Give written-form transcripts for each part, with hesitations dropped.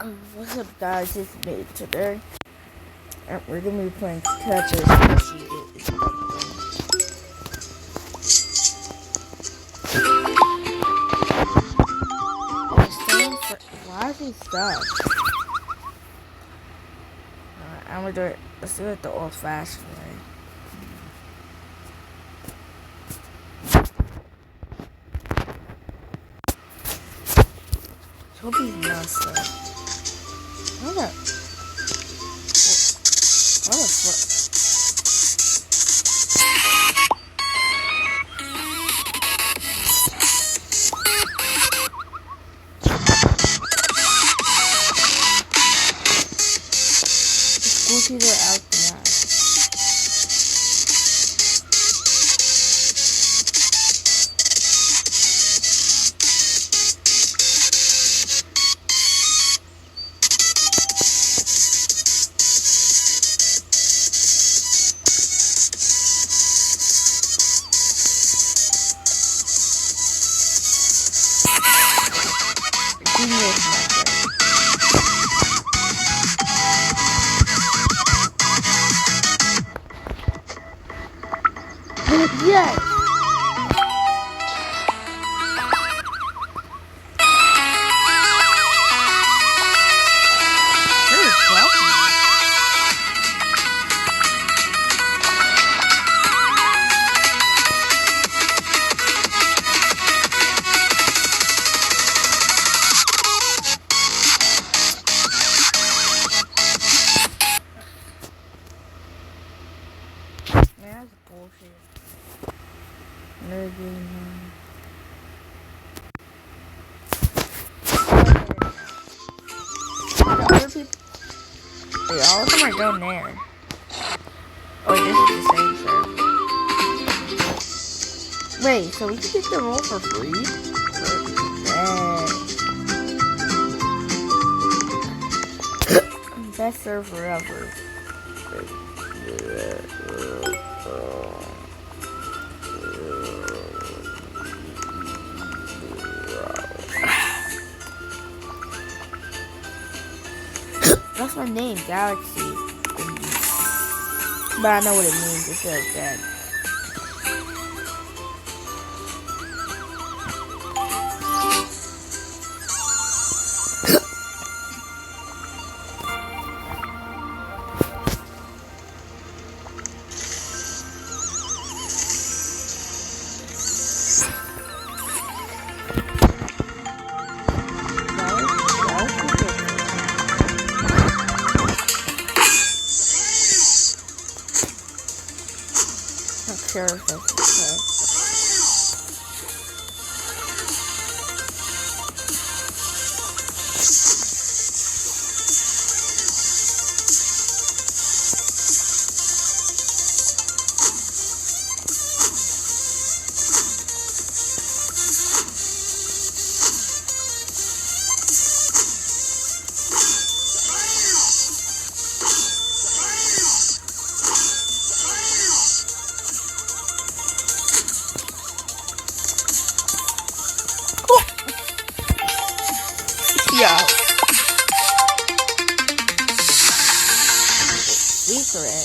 What's up, guys? It's me today, and we're gonna be playing Tetris. Why is he stuck? I'm gonna do it. Let's do it the old-fashioned way. Hope he's not stuck. What the? What the fuck? Squishy the out the map. Yes! Man, that's bullshit. Never getting the other people. Wait, all of them are down there. Oh, this is the same server. Wait, so we can get the roll for free? Best server ever. That's my name, Galaxy. But I know what it means. It says that. Sure, that's okay. Yeah. Secret.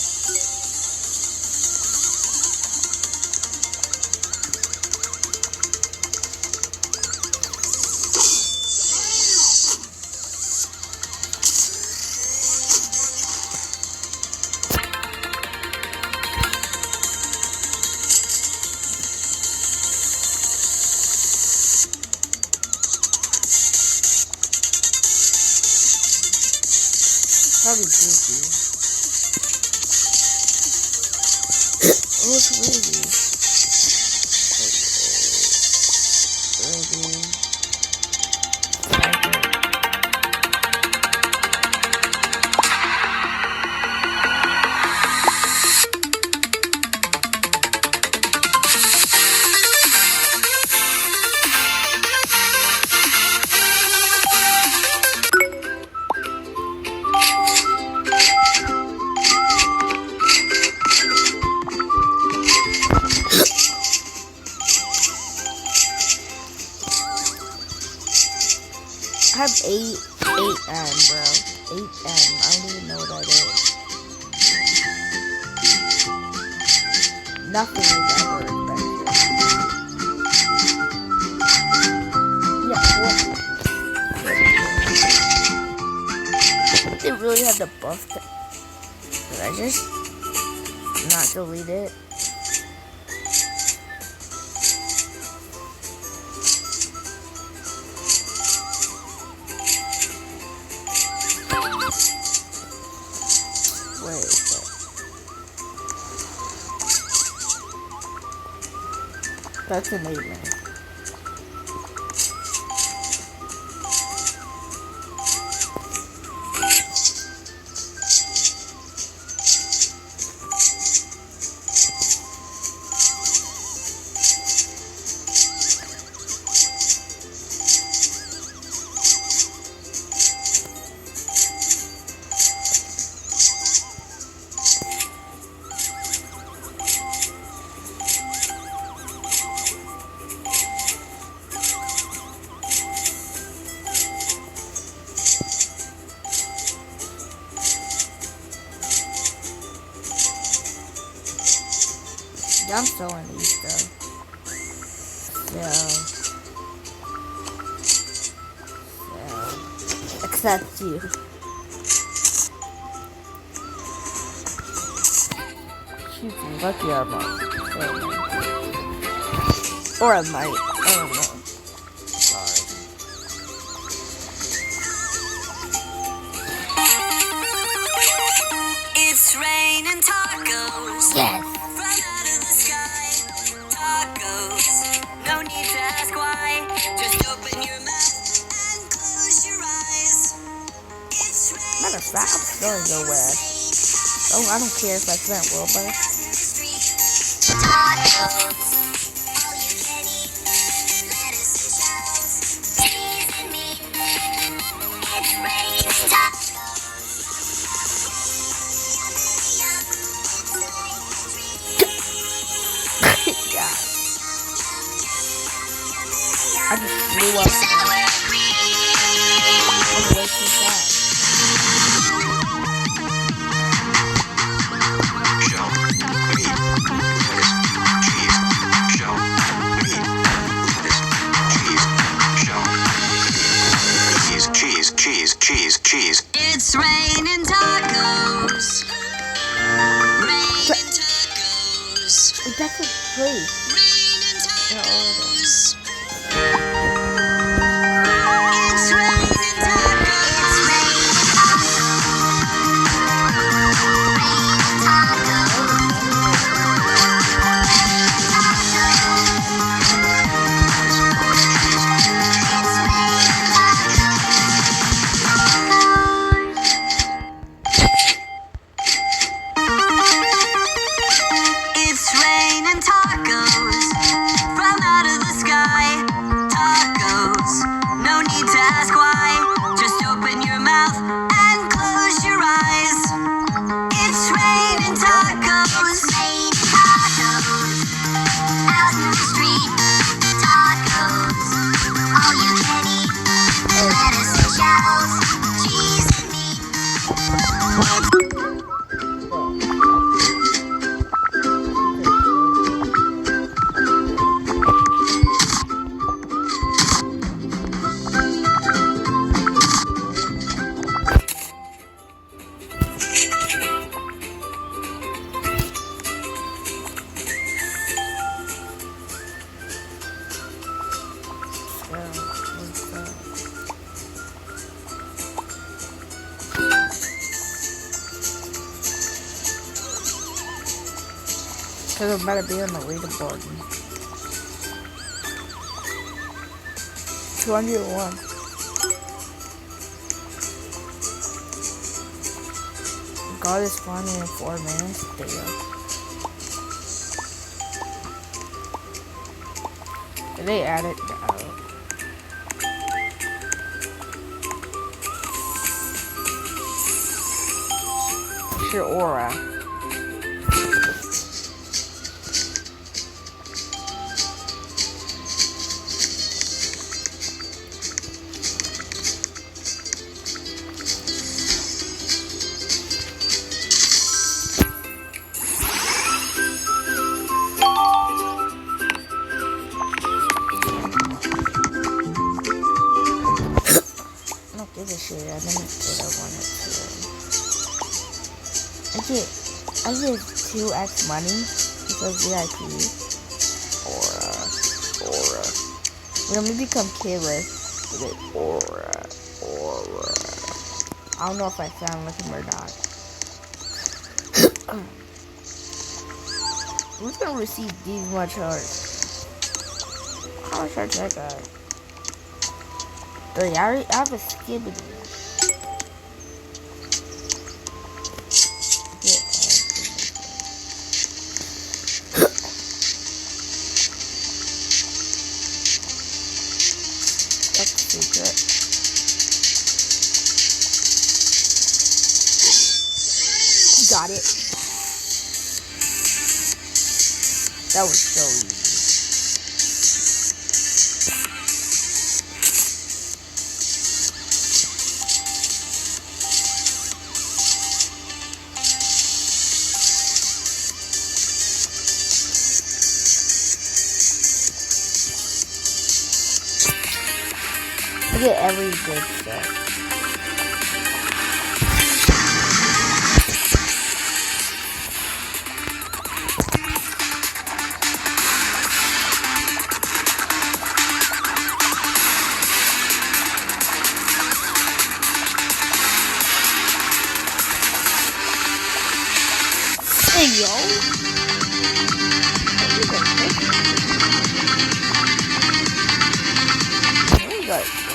Probably goofy. What's Ruby? 8N, bro. 8N. I don't even know what that is. Nothing is ever adventure. Yeah, what? They really have the buff. Did I just not delete it? That's an 8-man. I'm selling these though. So except you. She's lucky I'm not. Or I might. I don't know. Sorry. It's raining tacos. Yes. No need to ask why. Just open your mouth and close your eyes. It's Matter of fact, I'm still nowhere. Oh, I don't care if I spent Robux. Tacos. All you can eat. Lettuce and shells. Cheese and meat. It's raining tacos. Yeah. I just blew up. I'm way too fast. Shell, meat, lettuce, cheese, shell, meat, lettuce, cheese, shell, cheese. It's raining tacos. Raining tacos. That's a place. Raining In tacos. Oregon. It's raining tacos. It's raining It's raining tacos from out of the sky. Tacos, no need to ask why. Just open your mouth and close your eyes. It's raining tacos. Raining tacos out in the street. Tacos, all you can eat. Lettuce and shells, cheese and meat. Because I'm about to be on the leaderboard. 201. God is spawning in 4 minutes. Damn. Did they add it? No. What's your aura? This is shit. I didn't get I wanted to. I get 2x money because VIP. Aura. Let me become keyless. Okay, aura. I don't know if I sound like him or not. Who's gonna receive these much hearts? How much hearts I got? 3. I have a skibbity. That's a secret. Got it. That was so easy. I get every good stuff. Hey, yo.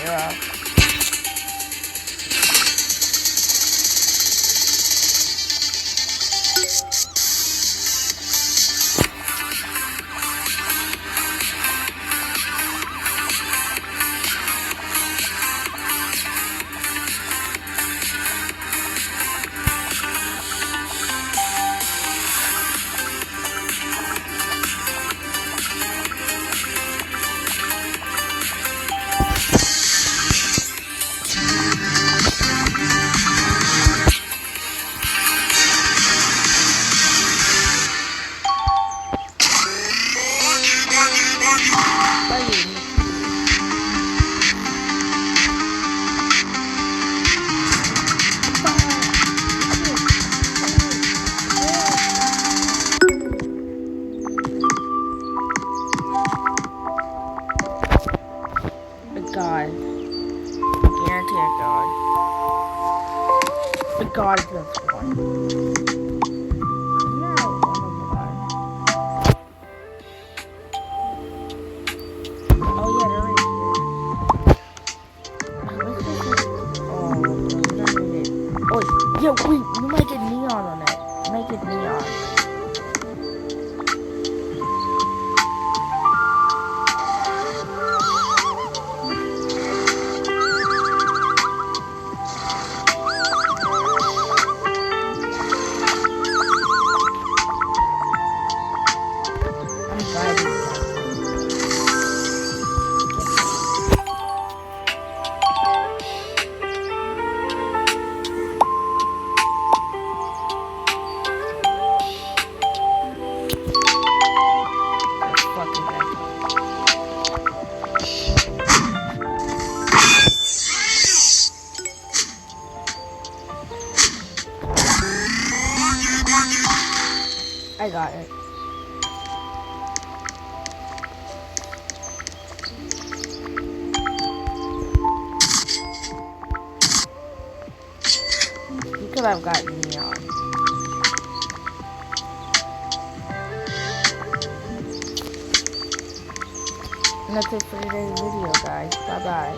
Yeah. God. Guarantee a God. The God is this one. No, one of God. Oh yeah, there is. Let's just oh, okay, not it. Oh yeah, wait, you might get neon on it. You might get neon. I'm vibing. Fucking back. I got it. Because I've got neon. And that's it for today's video, guys. Bye bye.